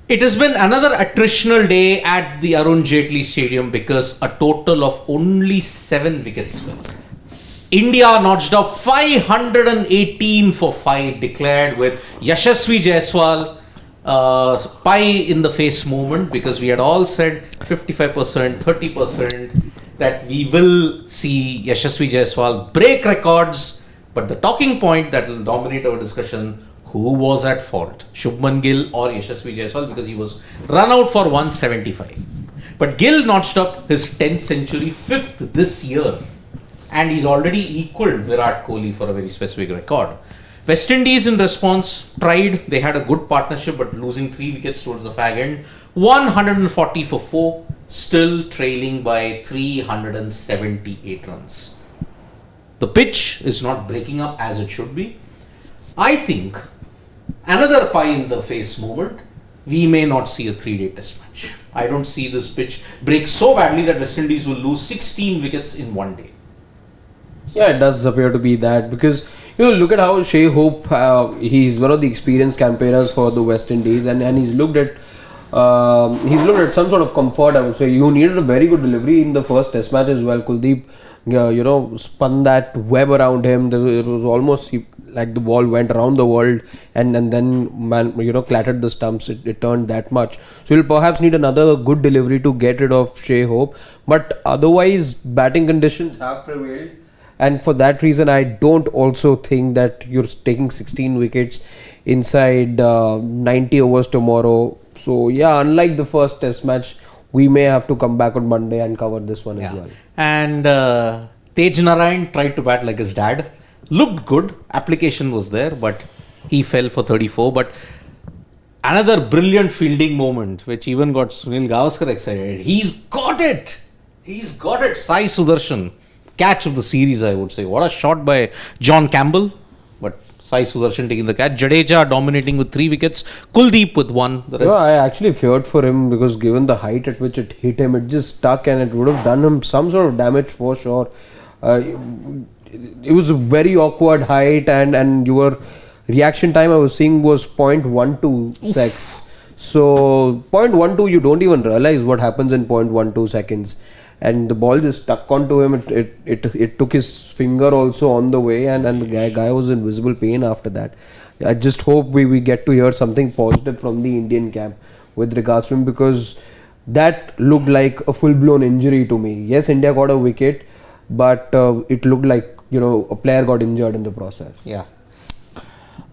It has been another attritional day at the Arun Jaitley Stadium because a total of only 7 wickets fell. India notched up 518 for 5, declared with Yashasvi JAISWAL pie in the face moment, because we had all said 55%, 30% that we will see Yashasvi JAISWAL break records. But the talking point that will dominate our discussion: who was at fault, Shubman Gill or Yashasvi JAISWAL, because he was run out for 175. But Gill notched up his 10th century, 5th this year, and he's already equaled Virat Kohli for a very specific record. West Indies in response tried, they had a good partnership, but losing 3 wickets towards the fag end, 140 for 4, still trailing by 378 runs. The pitch is not breaking up as it should be. I think another pie in the face moment, we may not see a 3-day test match. I don't see this pitch break so badly that West Indies will lose 16 wickets in one day. Yeah, it does appear to be that, because look at how Shai Hope, he's one of the experienced campaigners for the West Indies, and he's looked at some sort of comfort. I would say you needed a very good delivery in the first test match as well. Kuldeep, spun that web around him. It was almost like the ball went around the world and then clattered the stumps. It turned that much. So you'll perhaps need another good delivery to get rid of Shai Hope. But otherwise, batting conditions have prevailed. And for that reason, I don't also think that you're taking 16 wickets inside 90 overs tomorrow. So yeah, unlike the first test match, we may have to come back on Monday and cover this one as well. And Tej Narayan tried to bat like his dad. Looked good. Application was there, but he fell for 34. But another brilliant fielding moment, which even got Sunil Gavaskar excited. He's got it. Sai Sudarshan. Catch of the series, I would say. What a shot by John Campbell. But Sai Sudarshan taking the catch. Jadeja dominating with 3 wickets. Kuldeep with 1. I actually feared for him, because given the height at which it hit him, it just stuck and it would have done him some sort of damage for sure. It was a very awkward height, and your reaction time I was seeing was 0.12 seconds. So 0.12, you don't even realize what happens in 0.12 seconds. And the ball just stuck onto him. It took his finger also on the way, and the guy was in visible pain after that. I just hope we get to hear something positive from the Indian camp with regards to him, because that looked like a full-blown injury to me. Yes, India got a wicket, but it looked like a player got injured in the process. Yeah.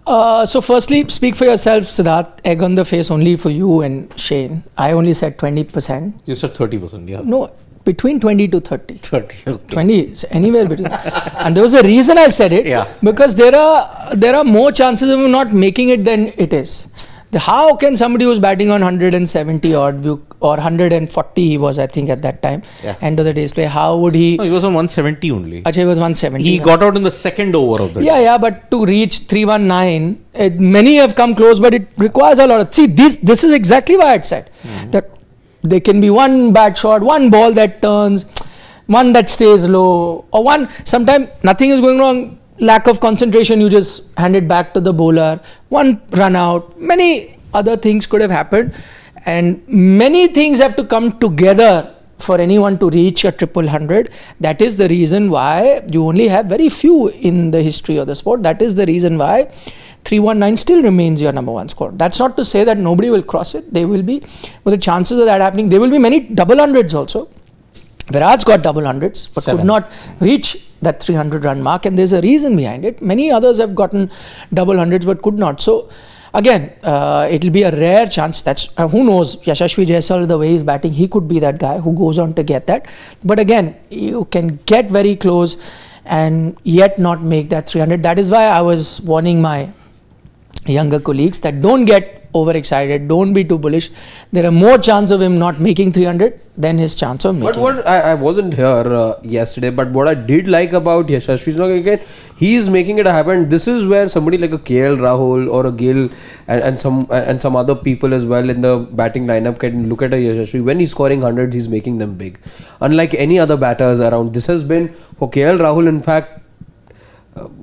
So firstly, speak for yourself, Siddharth. Egg on the face only for you and Shane. I only said 20%. You said 30%, yeah. No, between 20 to 30. 30, okay. 20, anywhere between. And there was a reason I said it. Yeah. Because there are more chances of you not making it than it is. How can somebody who's batting on 170 odd or 140 he was, I think, at that time, end of the day's play, how would he... No, he was on 170 only. Achha, he was 170. He got out in the second over of the day. Yeah, but to reach 319, many have come close, but it requires a lot of... See, this is exactly why I said that there can be one bad shot, one ball that turns, one that stays low, or one, sometimes nothing is going wrong, lack of concentration, you just hand it back to the bowler, one run out, many other things could have happened, and many things have to come together for anyone to reach a 100. That is the reason why you only have very few in the history of the sport. That is the reason why 319 still remains your number 1 score. That's not to say that nobody will cross it. They will be, but the chances of that happening, there will be many double hundreds also. Virat's got double hundreds, but 7. could not reach that 300 run mark, and there's a reason behind it. Many others have gotten double hundreds but could not. So again, it'll be a rare chance. That's who knows. Yashasvi JAISWAL, the way he's batting, he could be that guy who goes on to get that. But again, you can get very close and yet not make that 300. That is why I was warning my younger colleagues that don't get overexcited, don't be too bullish. There are more chance of him not making 300 than his chance of making. But what I wasn't here yesterday, but what I did like about Yashasvi, again, he is making it happen. This is where somebody like a KL Rahul or a Gill and some other people as well in the batting lineup can look at a Yashasvi. When he's scoring hundreds, he's making them big. Unlike any other batters around, this has been for KL Rahul. In fact,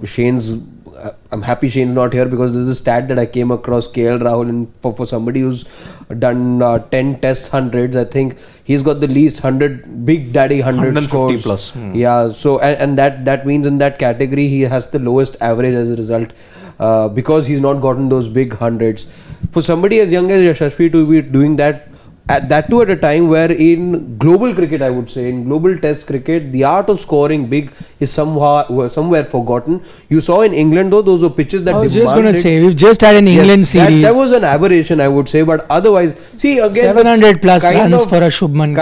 Shane's I'm happy Shane's not here because this is a stat that I came across. KL Rahul, and for somebody who's done 10 test hundreds, I think he's got the least 100 big daddy 100 scores plus. Yeah, so and that means in that category he has the lowest average as a result, because he's not gotten those big hundreds. For somebody as young as Yashasvi to be doing that, that too at a time where in global cricket, I would say, in global test cricket, the art of scoring big is somewhere forgotten. You saw in England though, those were pitches that I was just demanded- going to say, we've just had an England series. That was an aberration, I would say, but otherwise, see again, 700 plus kind runs of- for a Shubman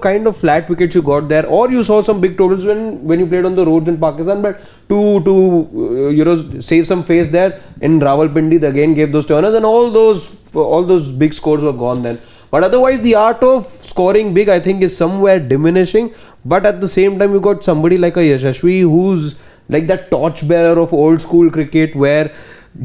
kind of flat wickets you got there, or you saw some big totals when you played on the roads in Pakistan, but to save some face there in Rawalpindi, they again gave those turners, and all those big scores were gone then. But otherwise, the art of scoring big, I think, is somewhere diminishing. But at the same time, you got somebody like a Yashasvi who's like that torchbearer of old school cricket, where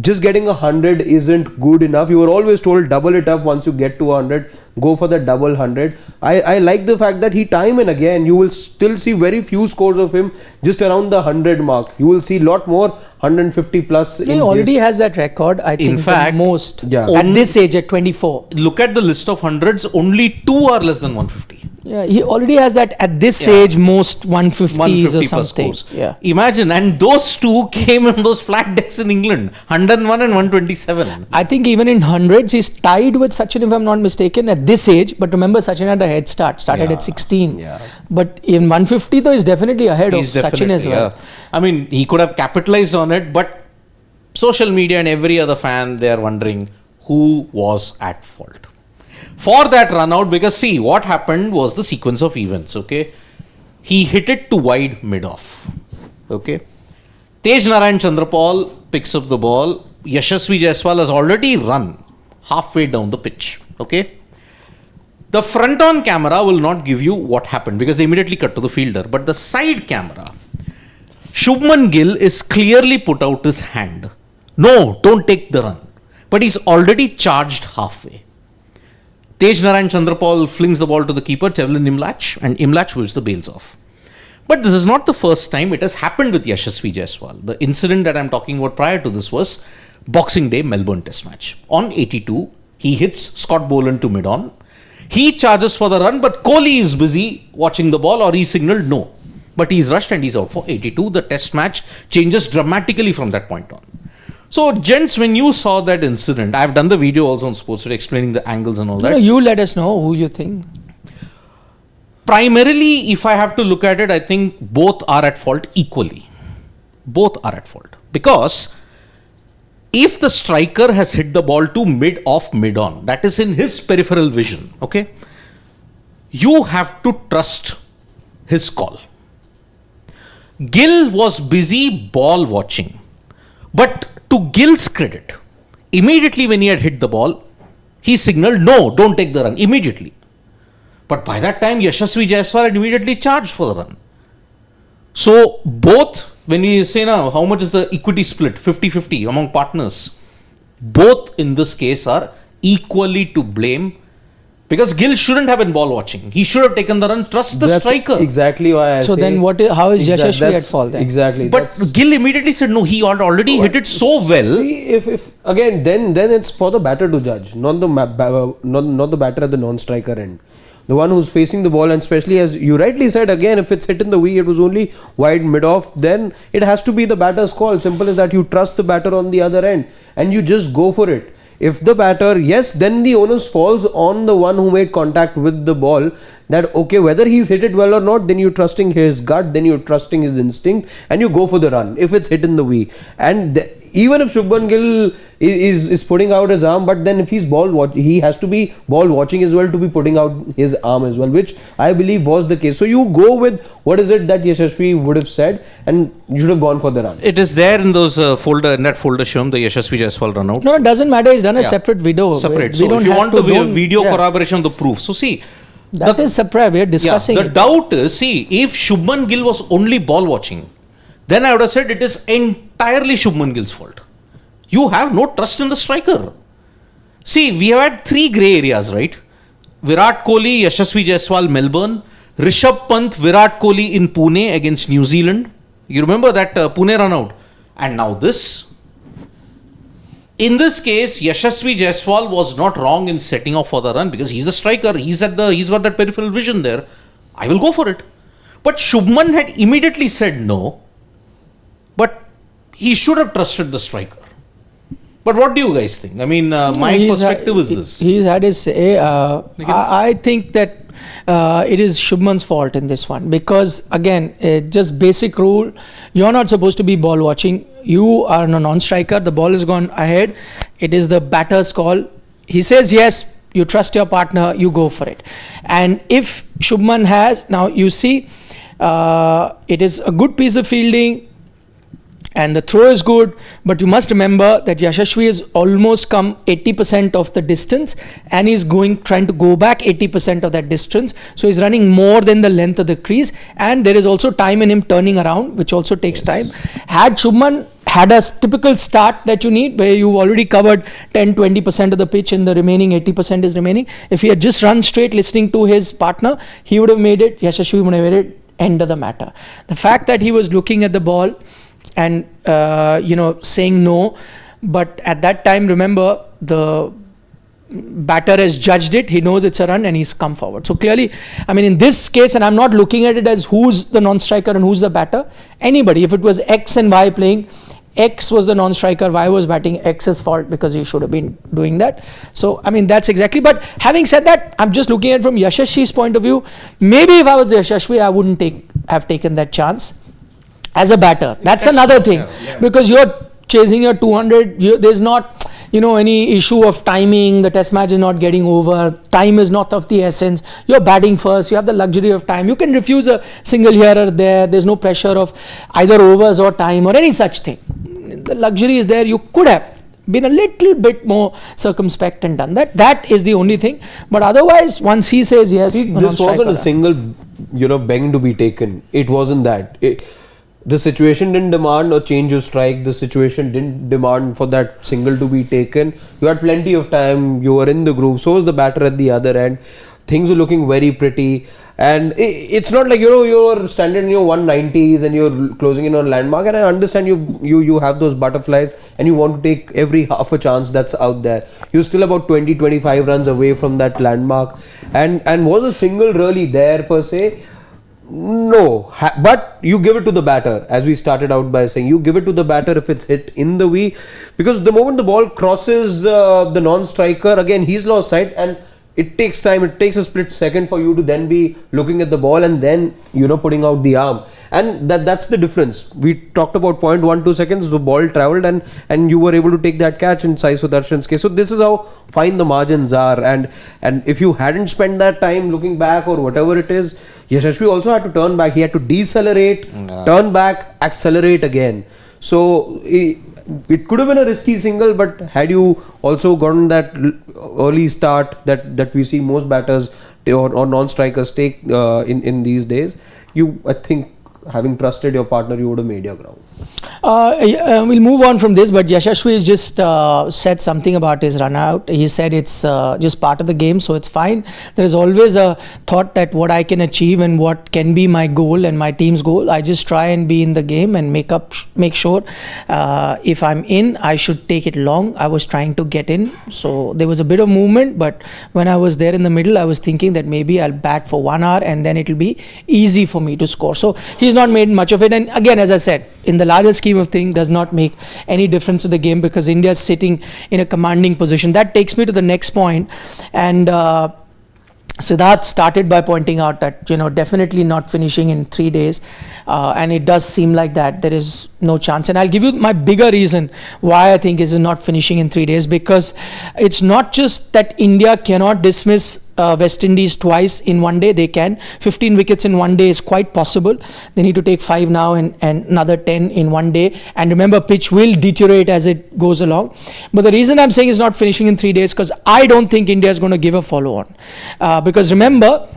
just getting 100 isn't good enough. You were always told double it up once you get to 100, go for the double 100. I like the fact that he time and again, you will still see very few scores of him just around the 100 mark. You will see a lot more 150 plus. He already has that record, I think, fact, the most yeah. at this age at 24. Look at the list of hundreds, only 2 are less than 150. Yeah, he already has that at this Yeah. age, most 150s 150 or plus something. scores. Yeah. Imagine, and those two came on those flat decks in England, 101 and 127. I think even in hundreds, he's tied with Sachin, if I'm not mistaken, at this age. But remember, Sachin had a head start, started at 16. Yeah. But in 150, though, he's definitely ahead He's of Sachin as definitely, well. yeah. I mean, he could have capitalized on it, but social media and every other fan, they are wondering who was at fault for that run out. Because see, what happened was the sequence of events. Okay, he hit it to wide mid off. Okay, Tej Narayan Chandrapal picks up the ball. Yashasvi Jaiswal has already run halfway down the pitch. Okay, the front on camera will not give you what happened because they immediately cut to the fielder, but the side camera, Shubman Gill is clearly put out his hand. No, don't take the run. But he's already charged halfway. Tej Narayan Chandrapal flings the ball to the keeper, Chevlin Imlach, and Imlach whips the bails off. But this is not the first time it has happened with Yashasvi Jaiswal. The incident that I'm talking about prior to this was Boxing Day Melbourne Test match. On 82, he hits Scott Boland to mid-on. He charges for the run, but Kohli is busy watching the ball, or he signaled no. But he's rushed and he's out for 82. The test match changes dramatically from that point on. So, gents, when you saw that incident, I've done the video also on Sports Today explaining the angles and all that. You let us know who you think. Primarily, if I have to look at it, I think both are at fault equally. Both are at fault. Because if the striker has hit the ball to mid-off, mid-on, that is in his peripheral vision, okay, you have to trust his call. Gill was busy ball watching. But to Gill's credit, immediately when he had hit the ball, he signaled, no, don't take the run, immediately. But by that time, Yashasvi Jaiswal had immediately charged for the run. So, both, when we say now, how much is the equity split, 50-50 among partners, both in this case are equally to blame. Because Gill shouldn't have been ball watching. He should have taken the run, trust the striker. Exactly why I So say, then how is Yashasvi at fault then? Exactly. But Gill immediately said, no, he had already hit it so well. See, if again, then it's for the batter to judge, not the batter at the non-striker end. The one who's facing the ball, and especially as you rightly said, again, if it's hit in the wing, it was only wide mid-off, then it has to be the batter's call. Simple as that. You trust the batter on the other end and you just go for it. If the batter, yes, then the onus falls on the one who made contact with the ball, that okay, whether he's hit it well or not, then you're trusting his gut, then you're trusting his instinct, and you go for the run if it's hit in the wing. And even if Shubman Gill is putting out his arm, but then if he's he has to be ball watching as well to be putting out his arm as well, which I believe was the case. So you go with what is it that Yashasvi would have said, and you should have gone for the run. It is there in those in that folder shown, the Yashasvi Jaiswal run out. No, it doesn't matter. He's done a separate video. Separate. We So don't if you have want to to video corroboration of the proof. So see, that is separate. We are discussing the it. doubt is, see, if Shubman Gill was only ball watching, then I would have said it is entirely Shubman Gill's fault. You have no trust in the striker. See, we have had 3 grey areas, right? Virat Kohli, Yashasvi Jaiswal, Melbourne. Rishabh Pant, Virat Kohli in Pune against New Zealand. You remember that Pune run out? And now this. in this case, Yashasvi Jaiswal was not wrong in setting off for the run because he's a striker. He's got that peripheral vision there. I will go for it. But Shubman had immediately said no. But he should have trusted the striker. But what do you guys think? I mean, my perspective is this. He's had his say. I think that it is Shubman's fault in this one because, again, just basic rule, you're not supposed to be ball watching. You are a non-striker. The ball has gone ahead. It is the batter's call. He says yes. You trust your partner. You go for it. And if Shubman has, now you see, it is a good piece of fielding. And the throw is good, but you must remember that Yashasvi has almost come 80% of the distance and he's trying to go back 80% of that distance. So he's running more than the length of the crease, and there is also time in him turning around, which also takes time. Had Shubman had a typical start that you need, where you've already covered 10-20% of the pitch and the remaining 80% is remaining, if he had just run straight listening to his partner, he would have made it, Yashasvi would have made it, end of the matter. The fact that he was looking at the ball and saying no, but at that time, remember, the batter has judged it, he knows it's a run and he's come forward. So clearly, I mean, in this case, and I'm not looking at it as who's the non-striker and who's the batter, anybody, if it was X and Y playing, X was the non-striker, Y was batting, X's fault because he should have been doing that. So, I mean, that's exactly, but having said that, I'm just looking at it from Yashasvi's point of view. Maybe if I was Yashasvi, I wouldn't have taken that chance. As a batter, that's another thing, because you're chasing your 200, there's not, any issue of timing, the test match is not getting over, time is not of the essence, you're batting first, you have the luxury of time, you can refuse a single here or there's no pressure of either overs or time or any such thing. The luxury is there, you could have been a little bit more circumspect and done that. That is the only thing. But otherwise, once he says yes, this wasn't a single, bang to be taken. It wasn't that. The situation didn't demand a change of strike. The situation didn't demand for that single to be taken. You had plenty of time. You were in the groove. So was the batter at the other end. Things are looking very pretty. And it's not like, you're standing in your 190s and you're closing in on landmark. And I understand you have those butterflies and you want to take every half a chance that's out there. You're still about 20-25 runs away from that landmark. And was a single really there per se? No, but you give it to the batter, as we started out by saying, you give it to the batter if it's hit in the V, because the moment the ball crosses the non-striker, again he's lost sight and it takes time, it takes a split second for you to then be looking at the ball and then putting out the arm, and that's the difference. We talked about 0.12 seconds, the ball travelled and you were able to take that catch in Sai Sudarshan's case. So this is how fine the margins are, and if you hadn't spent that time looking back or whatever it is, Yashasvi also had to turn back. He had to decelerate, turn back, accelerate again. So it could have been a risky single, but had you also gotten that early start that we see most batters or non-strikers take in these days, I think having trusted your partner, you would have made your ground. We'll move on from this, but Yashasvi just said something about his run out. He said it's just part of the game, so it's fine. There is always a thought that what I can achieve and what can be my goal and my team's goal. I just try and be in the game and make sure if I'm in, I should take it long. I was trying to get in, so there was a bit of movement, but when I was there in the middle, I was thinking that maybe I'll bat for 1 hour and then it'll be easy for me to score. So he's not made much of it, and again, as I said, in the larger scheme of things, does not make any difference to the game because India is sitting in a commanding position. That takes me to the next point, and Siddharth started by pointing out that definitely not finishing in 3 days, and it does seem like that there is no chance. And I'll give you my bigger reason why I think is not finishing in 3 days, because it's not just that India cannot dismiss West Indies twice in 1 day. They can. 15 wickets in 1 day is quite possible. They need to take 5 now and another 10 in 1 day. And remember, pitch will deteriorate as it goes along. But the reason I'm saying it's not finishing in 3 days, because I don't think India is going to give a follow-on. Because remember,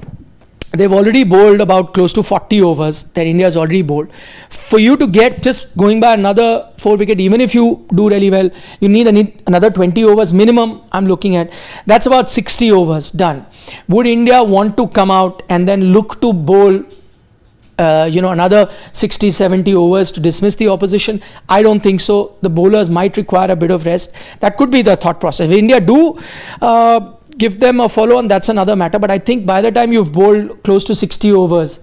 they've already bowled about close to 40 overs that India has already bowled. For you to get just going by another 4 wicket, even if you do really well, you need another 20 overs minimum. I'm looking at that's about 60 overs done. Would India want to come out and then look to bowl another 60, 70 overs to dismiss the opposition? I don't think so. The bowlers might require a bit of rest. That could be the thought process. If India do give them a follow-on, that's another matter. But I think by the time you've bowled close to 60 overs,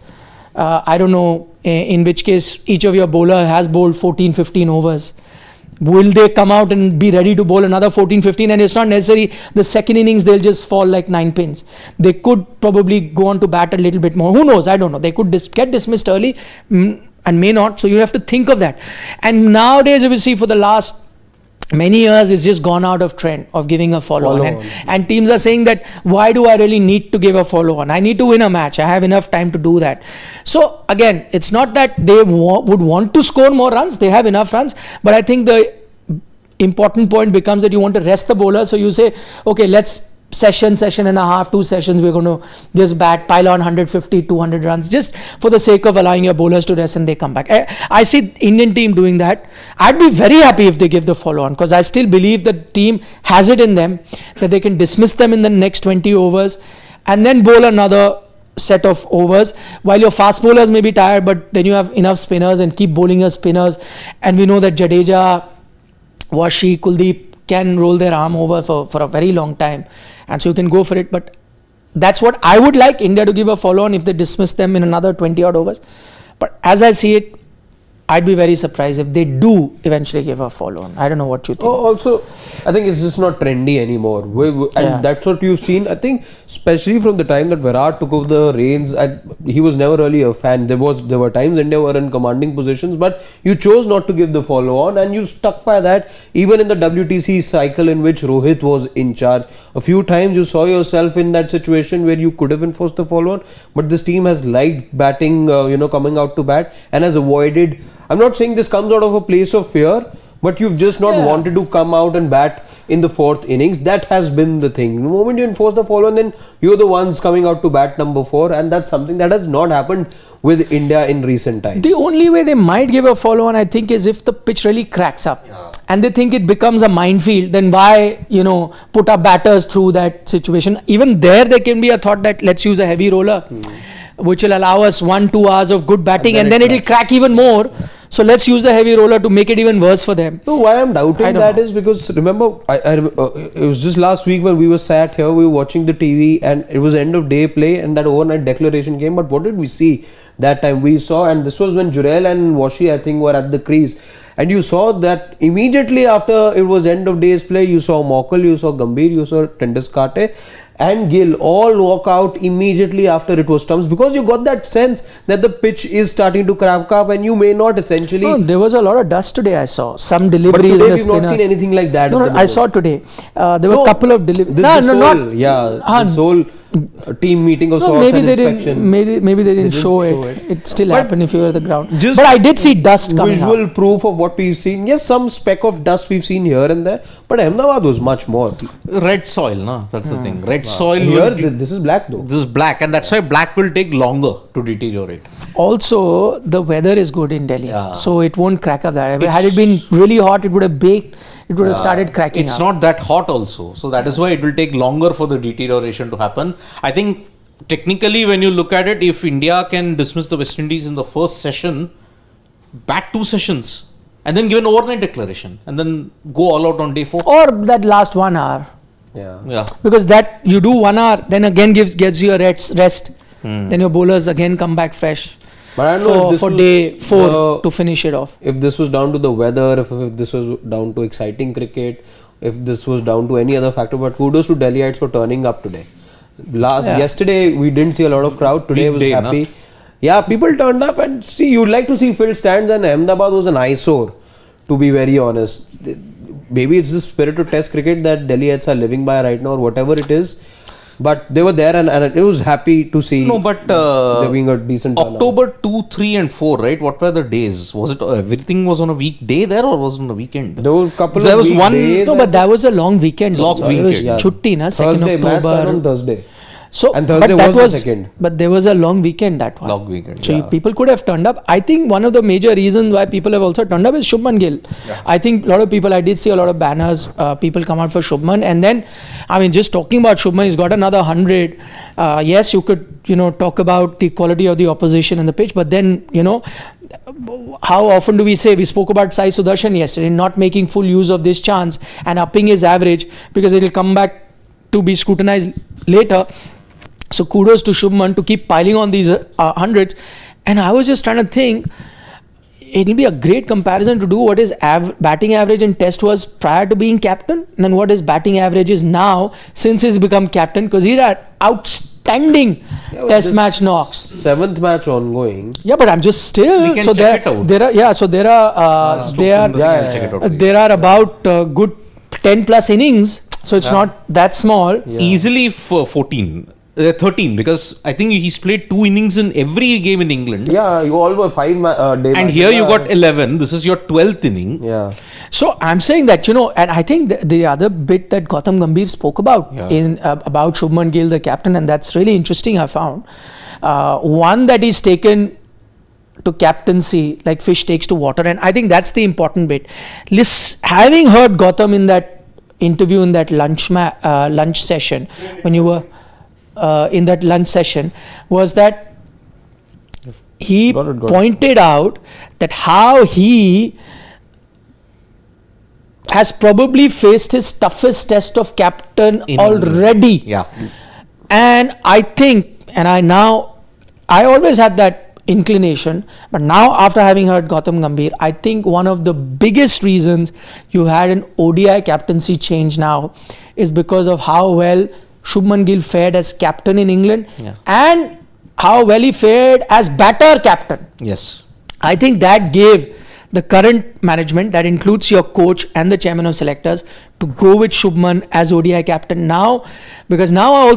I don't know, in which case each of your bowler has bowled 14, 15 overs. Will they come out and be ready to bowl another 14, 15? And it's not necessary the second innings they'll just fall like 9 pins. They could probably go on to bat a little bit more. Who knows? I don't know. They could get dismissed early and may not. So you have to think of that. And nowadays, if you see, for the last many years, it's just gone out of trend of giving a follow-on. And teams are saying that, why do I really need to give a follow-on? I need to win a match. I have enough time to do that. So again, it's not that they would want to score more runs. They have enough runs. But I think the important point becomes that you want to rest the bowler. So you say, okay, let's session and a half, 2 sessions, we're going to just pile on 150, 200 runs, just for the sake of allowing your bowlers to rest and they come back. I see the Indian team doing that. I'd be very happy if they give the follow-on, because I still believe the team has it in them that they can dismiss them in the next 20 overs and then bowl another set of overs, while your fast bowlers may be tired, but then you have enough spinners and keep bowling your spinners. And we know that Jadeja, Washi, Kuldeep can roll their arm over for a very long time, and so you can go for it. But that's what I would like India to give a follow-on if they dismiss them in another 20 odd overs. But as I see it, I'd be very surprised if they do eventually give a follow-on. I don't know what you think. Also, I think it's just not trendy anymore. And that's what you've seen. I think, especially from the time that Virat took over the reins, he was never really a fan. There were times India were in commanding positions, but you chose not to give the follow-on, and you stuck by that. Even in the WTC cycle in which Rohit was in charge, a few times you saw yourself in that situation where you could have enforced the follow-on, but this team has liked batting, coming out to bat, and has avoided. I'm not saying this comes out of a place of fear, but you've just not wanted to come out and bat in the 4th innings. That has been the thing. The moment you enforce the follow-on, then you're the ones coming out to bat number 4, and that's something that has not happened with India in recent times. The only way they might give a follow-on, I think, is if the pitch really cracks up and they think it becomes a minefield. Then why, put our batters through that situation? Even there can be a thought that let's use a heavy roller, which will allow us 1-2 hours of good batting, and then it'll crack even more. So let's use the heavy roller to make it even worse for them. No, why I'm doubting that is because, remember, it was just last week when we were sat here, we were watching the TV, and it was end of day play, and that overnight declaration came. But what did we see that time? We saw, and this was when Jurel and Washi, I think, were at the crease. And you saw that immediately after it was end of day's play, you saw Mokel, you saw Gambhir, you saw Tenduskar and Gill all walk out immediately after it was stumps, because you got that sense that the pitch is starting to crack up and you may not essentially... No, there was a lot of dust today, I saw. Some deliveries. But today we've not seen anything like that. No, I saw today. There were a couple of deliveries. This whole team meeting of sorts and inspection. Maybe they didn't show it. It still happened if you were at the ground. But I did see dust coming visual proof of what we've seen. Yes, some speck of dust we've seen here and there, but Ahmedabad was much more. Red soil, no? That's the thing. Red soil. Here, this is black though. This is black, and that's why black will take longer to deteriorate. Also, the weather is good in Delhi, so it won't crack up that. Had it been really hot, it would have baked. It would have started cracking It's not that hot also. So that is why it will take longer for the deterioration to happen. I think technically when you look at it, if India can dismiss the West Indies in the first session, bat 2 sessions and then give an overnight declaration and then go all out on day 4. Or that last 1 hour. Yeah. Because that you do 1 hour, then again gets you a rest. Then your bowlers again come back fresh. But I don't know for day 4 to finish it off. If this was down to the weather, if this was down to exciting cricket, if this was down to any other factor, but kudos to Delhiites for turning up today. Yesterday we didn't see a lot of crowd. Today was happy. Yeah, people turned up, and you'd like to see filled stands, and Ahmedabad was an eyesore, to be very honest. Maybe it's the spirit of test cricket that Delhiites are living by right now, or whatever it is. But they were there, and it was happy to see. No, but there being a decent October 2, 3 and 4, right? What were the days? Was it everything was on a weekday there, or was it on a weekend? There was a couple of days. No, but that was a long weekend. Long weekend. It was Chutti, na? 2nd Thursday, October. on Thursday. So, And Thursday but that was the second. But there was a long weekend that one. Long weekend, So yeah. people could have turned up. I think one of the major reasons why people have also turned up is Shubman Gill. I think a lot of people, I did see a lot of banners, people come out for Shubman. And then, I mean, just talking about Shubman, he's got another 100. Yes, you could, talk about the quality of the opposition in the pitch, but then, how often do we say, we spoke about Sai Sudarshan yesterday, not making full use of this chance and upping his average because it will come back to be scrutinized later. So kudos to Shubman to keep piling on these hundreds. And I was just trying to think, it'll be a great comparison to do what his batting average in test was prior to being captain and then what his batting average is now since he's become captain, because he's at outstanding test match knocks. 7th match ongoing. Yeah, but I'm just still. We can so check it out. There are about good 10 plus innings. So it's not that small. Easily for 13, because I think he's played 2 innings in every game in England. Yeah, you all were 5 day. And here you got 11. This is your 12th inning. Yeah. So I'm saying that, and I think the other bit that Gautam Gambhir spoke about about Shubman Gill, the captain, and that's really interesting, I found. One that he's taken to captaincy like fish takes to water, and I think that's the important bit. Having heard Gautam in that interview in that lunch session, when you were in that lunch session, was that he pointed out that how he has probably faced his toughest test of captain already. Yeah. And I think, I always had that inclination, but now after having heard Gautam Gambhir, I think one of the biggest reasons you had an ODI captaincy change now is because of how well Shubman Gill fared as captain in England and how well he fared as batter captain. Yes. I think that gave the current management, that includes your coach and the chairman of selectors, to go with Shubman as ODI captain now, because now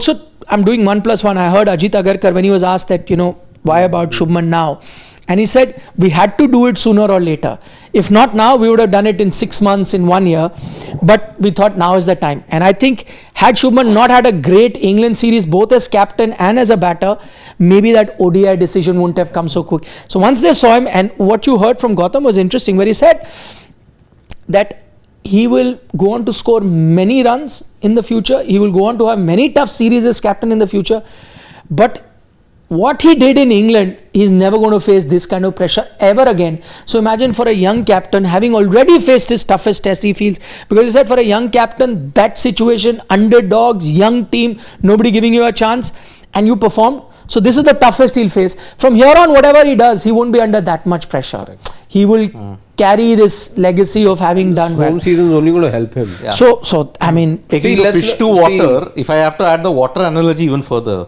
I'm doing 1+1. I heard Ajit Agarkar when he was asked that, why about Shubman now? And he said, we had to do it sooner or later. If not now, we would have done it in 6 months, in 1 year. But we thought now is the time. And I think had Shubman not had a great England series, both as captain and as a batter, maybe that ODI decision wouldn't have come so quick. So once they saw him, and what you heard from Gautam was interesting, where he said that he will go on to score many runs in the future. He will go on to have many tough series as captain in the future. But what he did in England, he's never going to face this kind of pressure ever again. So imagine for a young captain, having already faced his toughest test, he feels, because he said for a young captain, that situation, underdogs, young team, nobody giving you a chance, and you performed. So this is the toughest he'll face. From here on, whatever he does, he won't be under that much pressure. He will carry this legacy of having done well. Home season is only going to help him. Yeah. So I mean, taking the fish to water, if I have to add the water analogy even further,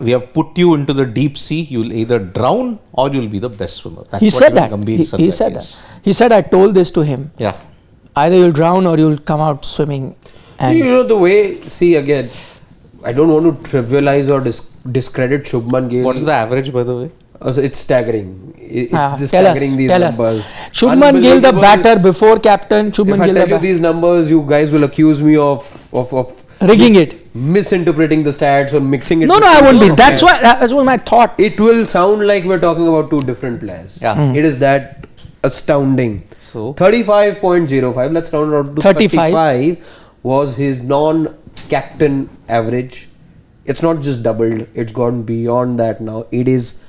we have put you into the deep sea, you'll either drown or you'll be the best swimmer. That's he what said that. He said that. He said, I told this to him. Yeah. Either you'll drown or you'll come out swimming. And The way, again, I don't want to trivialize or discredit Shubman Gill. What's the average, by the way? It's staggering. It's just tell staggering, these numbers. Us. Shubman Gill, the batter before captain. Shubman If I Gill, tell you these numbers, you guys will accuse me of rigging it, misinterpreting the stats or mixing it. No, I won't be. That's what my thought. It will sound like we're talking about 2 different players. Yeah. It is that astounding. So 35.05. Let's round it out to 35 was his non-captain average. It's not just doubled. It's gone beyond that now. It is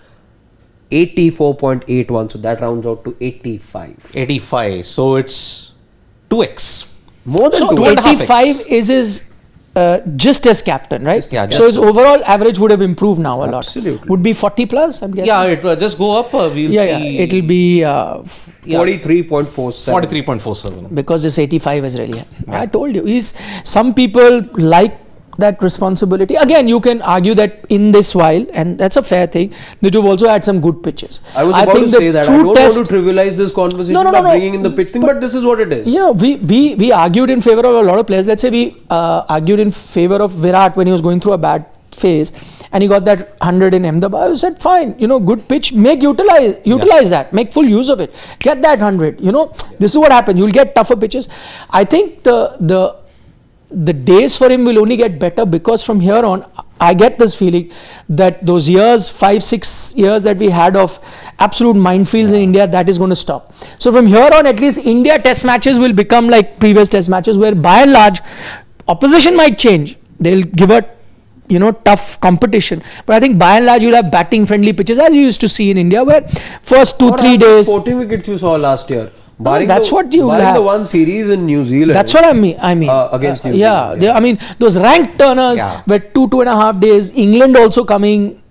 84.81. So that rounds out to 85. 85. So it's 2x. More than So 2.5x. 85 is his just as captain, right? Just his overall average would have improved now a lot. Absolutely. Would be 40 plus, I'm guessing. Yeah, it will just go up. We'll see. It'll be 43.47. 43.47. because this 85 is really high. I told you, some people like that responsibility. Again, you can argue that in this while, and that's a fair thing, that you've also had some good pitches. I was about to say that. I don't want to trivialize this conversation by bringing in the pitch thing, but this is what it is. We argued in favor of a lot of players. Let's say we argued in favor of Virat when he was going through a bad phase, and he got that 100 in Ahmedabad. I said, fine, good pitch, utilize that, make full use of it, get that 100. This is what happens. You'll get tougher pitches. I think the days for him will only get better, because from here on, I get this feeling that those years, 5-6 years that we had of absolute minefields in India, that is going to stop. So from here on, at least India test matches will become like previous test matches, where by and large, opposition might change. They'll give a tough competition, but I think by and large you'll have batting friendly pitches as you used to see in India, where first 2-3 days 14 wickets you saw last year. That's what you barring have. the one series in New Zealand. That's what I mean. Against New Zealand. I mean, those ranked turners were 2.5 days. England also coming,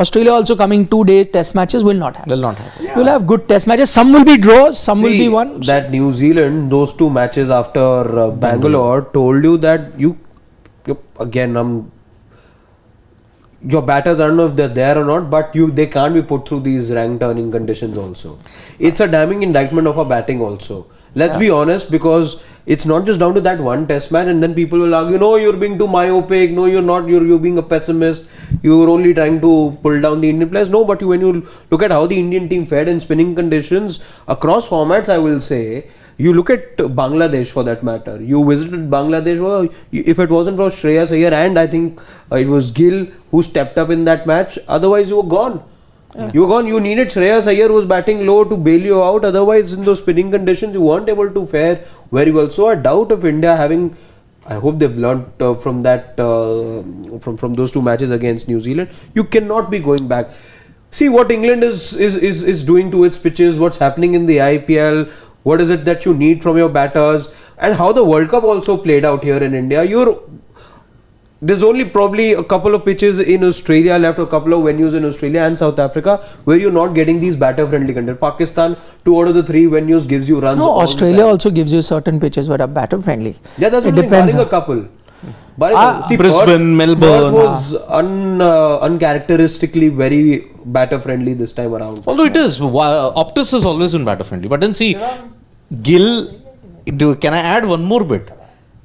Australia also coming 2 day test matches will not happen. Will not happen. We'll have good test matches. Some will be draws, some will be won. That New Zealand, those 2 matches after Bangalore told you that you again, your batters, I don't know if they're there or not, but they can't be put through these rank turning conditions also. It's a damning indictment of our batting also. Let's be honest, because it's not just down to that one test match, and then people will argue, no, you're being too myopic, no, you're not, you're being a pessimist, you're only trying to pull down the Indian players. No, but when you look at how the Indian team fared in spinning conditions across formats, I will say, you look at Bangladesh for that matter. You visited Bangladesh. Well, if it wasn't for Shreyas Iyer, and I think it was Gill who stepped up in that match, otherwise you were gone. You were gone. You needed Shreyas Iyer who was batting low to bail you out. Otherwise, in those spinning conditions, you weren't able to fare very well. So I doubt if India having, I hope they've learnt from that, from those 2 matches against New Zealand. You cannot be going back. See what England is doing to its pitches. What's happening in the IPL. What is it that you need from your batters, and how the World Cup also played out here in India. There's only probably a couple of pitches in Australia left, a couple of venues in Australia and South Africa where you're not getting these batter-friendly conditions. Pakistan, 2 out of the 3 venues gives you runs. No, Australia also gives you certain pitches that are batter-friendly. Yeah, that's what I'm saying, barring a couple. See, Brisbane, Melbourne. Perth was uncharacteristically very batter-friendly this time around. Although it is, Optus has always been batter-friendly. But then see, Gill, can I add one more bit?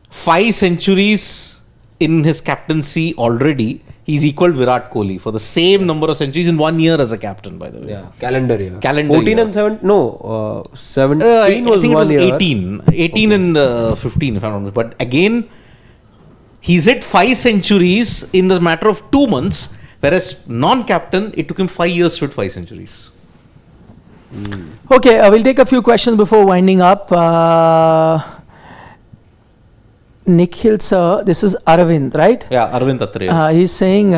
5 centuries in his captaincy already. He's equaled Virat Kohli for the same number of centuries in 1 year as a captain, by the way. Yeah, calendar year. 14 year. And 17, no, 17 was 1 year. I think it was 18. 18 and 15 if I'm not mistaken. But again, he's hit 5 centuries in the matter of 2 months, whereas non-captain, it took him 5 years to hit 5 centuries. Okay, we'll take a few questions before winding up. Nikhil sir, this is Arvind, right? Yeah, Arvind Atre. He's saying,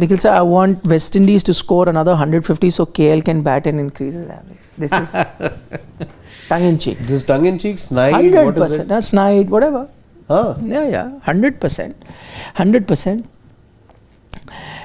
Nikhil sir, I want West Indies to score another 150 so KL can bat and increase his average. This is tongue in cheek. This tongue in cheek, snide, 100%. what is it? That's snide, whatever. Huh? Yeah, 100%. 100%.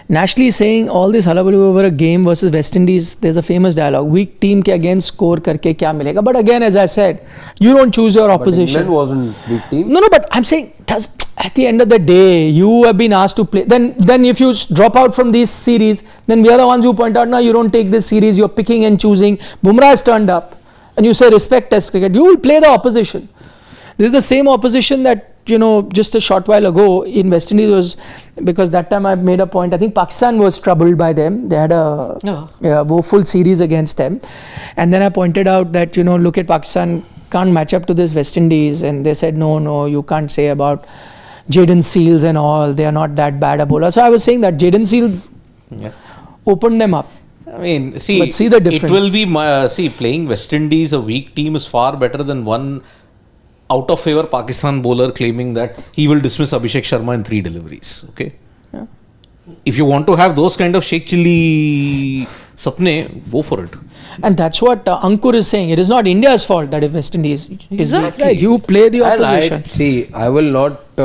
Nationally saying all this hullabaloo over a game versus West Indies, there's a famous dialogue, weak team ke against score karke kya milega. But again, as I said, you don't choose your opposition. But England wasn't weak team. No, but I'm saying at the end of the day, you have been asked to play. Then if you drop out from this series, then we are the ones who point out, no, you don't take this series, you're picking and choosing. Bumrah has turned up and you say respect test cricket. You will play the opposition. This is the same opposition that, just a short while ago in West Indies was, because that time I made a point, I think Pakistan was troubled by them. They had a woeful series against them. And then I pointed out that, look at Pakistan can't match up to this West Indies. And they said, no, you can't say about Jayden Seals and all. They are not that bad a bowler. So I was saying that Jayden Seals opened them up. I mean, But see the difference. It will be, playing West Indies, a weak team, is far better than one out of favor Pakistan bowler claiming that he will dismiss Abhishek Sharma in 3 deliveries. Okay. Yeah. If you want to have those kind of Sheikh Chilli sapne, go for it. And that's what Ankur is saying. It is not India's fault that if West Indies is right, you play the opposition. I will not,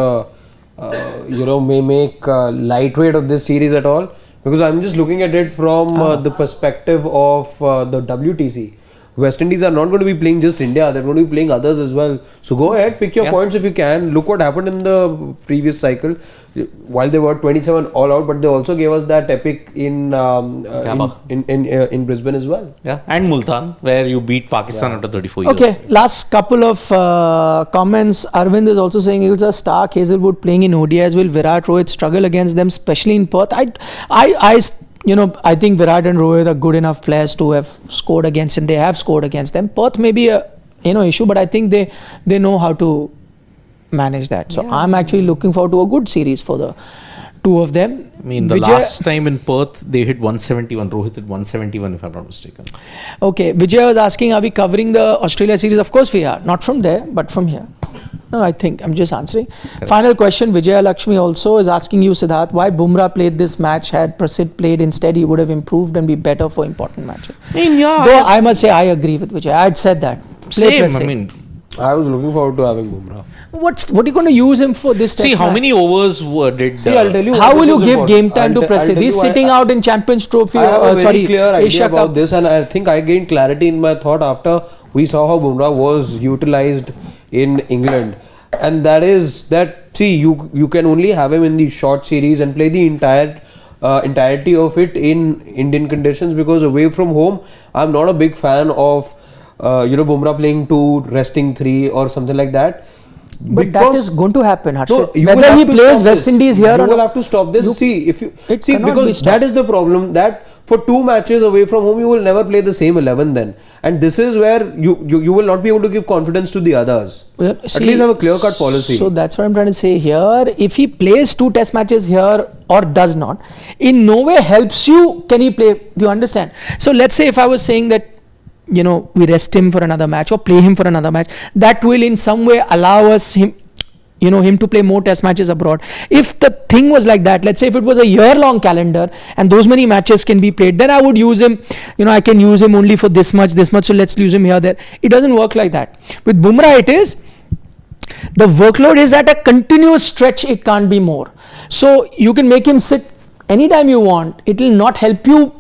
may make lightweight of this series at all, because I'm just looking at it from the perspective of the WTC. West Indies are not going to be playing just India, they're going to be playing others as well. So go ahead, pick your points if you can. Look what happened in the previous cycle. While they were 27 all out, but they also gave us that epic in Brisbane as well. Yeah, and Multan, where you beat Pakistan after 34 years. Okay, last couple of comments. Arvind is also saying it's a Stark, Hazelwood playing in ODIs. Will Virat, Rohit struggle against them, especially in Perth? I think Virat and Rohit are good enough players to have scored against, and they have scored against them. Perth may be a issue, but I think they know how to manage that. So I'm actually looking forward to a good series for the two of them. I mean, the last time in Perth, they hit 171. Rohit hit 171, if I'm not mistaken. Okay, Vijay was asking, are we covering the Australia series? Of course we are. Not from there, but from here. No, I think I'm just answering. Correct. Final question, Vijay Lakshmi also is asking you, Siddharth, why Bumrah played this match? Had Prasidh played instead, he would have improved and be better for important matches. I mean, yeah. Though I must say, I agree with Vijay. I'd said that. Same, I mean. I was looking forward to having Bumrah. What are you going to use him for this test See, how match? many overs did... See, I'll tell you. How will you give game time to Prasidh? He's sitting out in Champions Trophy. I have a very clear idea Asia about Cup. this, and I think I gained clarity in my thought after we saw how Bumrah was utilized in England. And that is that, see, you can only have him in the short series and play the entirety of it in Indian conditions, because away from home, I'm not a big fan of Bumrah playing 2, resting 3 or something like that. But that is going to happen, Harshit. No, whether he plays West Indies here or not. You will have to stop this. Because be that is the problem, that for 2 matches away from home, you will never play the same 11 then. And this is where you will not be able to give confidence to the others. Well, at least have a clear-cut policy. So that's what I'm trying to say here. If he plays 2 test matches here or does not, in no way helps you, can he play? Do you understand? So let's say if I was saying that, we rest him for another match or play him for another match, that will in some way allow us him to play more test matches abroad. If the thing was like that, let's say if it was a year-long calendar and those many matches can be played, then I would use him, I can use him only for this much, so let's use him here, there. It doesn't work like that. With Bumrah, it is, the workload is at a continuous stretch, it can't be more. So you can make him sit anytime you want, it will not help you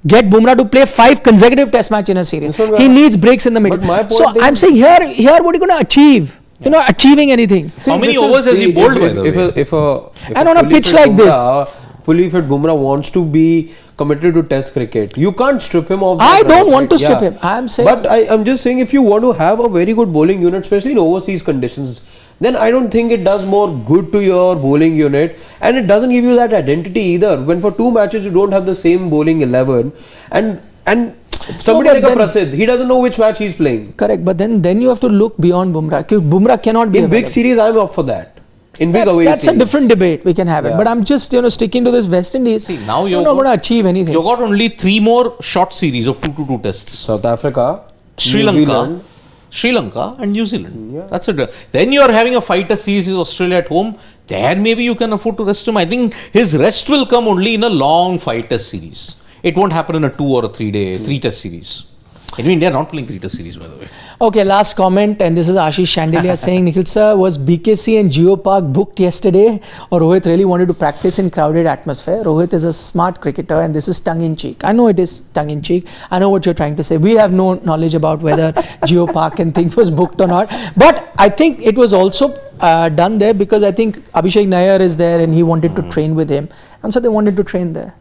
get Bumrah to play 5 consecutive test matches in a series. He needs breaks in the middle. So I'm saying here what are you going to achieve? You're not achieving anything. How many overs has he bowled, by the way? If and on a pitch like this, fully fit Bumrah wants to be committed to test cricket, you can't strip him off. I don't want to strip him. I'm saying, but I'm just saying, if you want to have a very good bowling unit, especially in overseas conditions, then I don't think it does more good to your bowling unit, and it doesn't give you that identity either. When for 2 matches you don't have the same bowling 11, and somebody like a Prasidh, he doesn't know which match he's playing. Correct, but then you have to look beyond Bumrah. Bumrah cannot be in big series. I'm up for that. In big away that's series. A different debate. We can have it, but I'm just sticking to this West Indies. See, now you're not going to achieve anything. You got only 3 more short series of 2-2 tests. South Africa, Sri Lanka and New Zealand. Yeah. That's it. Then you are having a fighter series with Australia at home. There maybe you can afford to rest him. I think his rest will come only in a long 5-test series. It won't happen in a 2 or a 3-test series. In India, not playing 3-test series, by the way. Okay, last comment, and this is Ashish Chandelier saying, Nikhil sir, was BKC and Geo Park booked yesterday, or Rohit really wanted to practice in crowded atmosphere? Rohit is a smart cricketer, and this is tongue-in-cheek. I know it is tongue-in-cheek. I know what you're trying to say. We have no knowledge about whether Geo Park and thing was booked or not. But I think it was also done there because I think Abhishek Nair is there, and he wanted to train with him, and so they wanted to train there.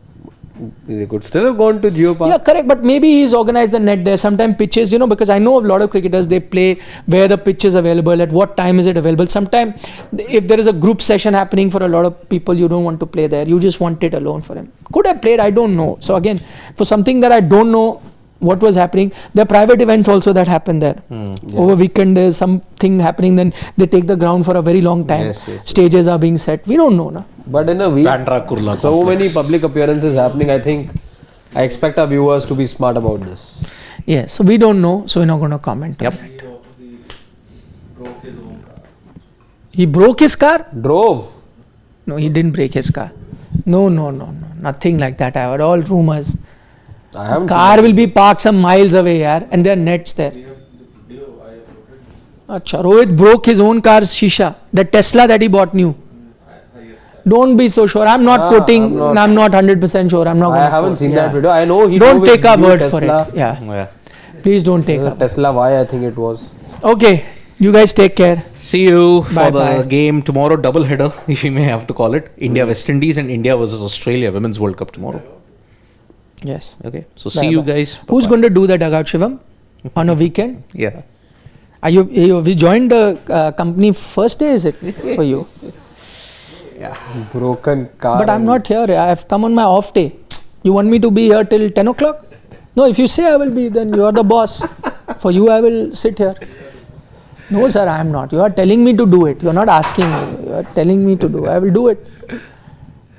They could still have gone to Geo Park. Yeah, correct. But maybe he's organized the net there. Sometimes pitches, because I know of a lot of cricketers, they play where the pitch is available, at what time is it available. Sometimes if there is a group session happening for a lot of people, you don't want to play there. You just want it alone for him. Could have played, I don't know. So again, for something that I don't know what was happening, there are private events also that happen there. Yes. Over weekend there's something happening, then they take the ground for a very long time. Yes. Stages are being set. We don't know. Na? But in a week, so many public appearances happening, I expect our viewers to be smart about this. Yes, so we don't know, so we're not going to comment on it. He broke his car? Drove. No, he didn't break his car. No. Nothing like that. I heard all rumors. Car will be parked some miles away, and there are nets there. Achha, Rohit broke his own car's shisha. The Tesla that he bought new. Don't be so sure. I'm not quoting. I'm not 100% sure. I haven't seen that video. I know he don't take our word Tesla. for it. Yeah. Please don't take our Tesla Y, I think it was. Okay. You guys take care. See you for the game tomorrow. Double header, if you may have to call it. India West Indies and India versus Australia Women's World Cup tomorrow. Yes. Okay. So see you guys. Who's going to do the dugout, Shivam? On a weekend? Yeah. We joined the company first day, is it for you? Yeah. Broken car. But I'm not here. I have come on my off day. You want me to be here till 10 o'clock? No, if you say I will be, then you are the boss. For you, I will sit here. No, sir, I am not. You are telling me to do it. You are not asking me. You are telling me to do. I will do it.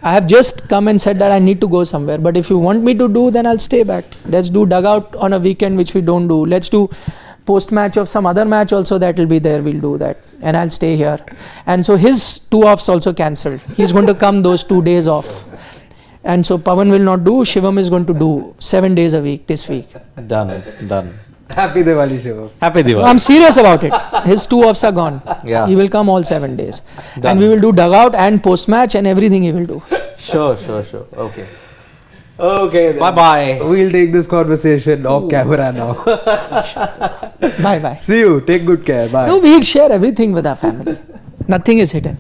I have just come and said that I need to go somewhere. But if you want me to do, then I'll stay back. Let's do dugout on a weekend, which we don't do. Let's do post-match of some other match also that will be there. We'll do that. And I'll stay here. And so his 2 offs also cancelled. He's going to come those 2 days off. And so Pawan will not do. Shivam is going to do 7 days a week this week. Done. Happy Diwali, Shivam. Happy Diwali. I'm serious about it. His 2 offs are gone. Yeah. He will come all 7 days. Done. And we will do dugout and post-match and everything he will do. Sure. Okay. Okay, then. Bye-bye. We'll take this conversation off camera now. Bye-bye. See you. Take good care. Bye. No, we'll share everything with our family. Nothing is hidden.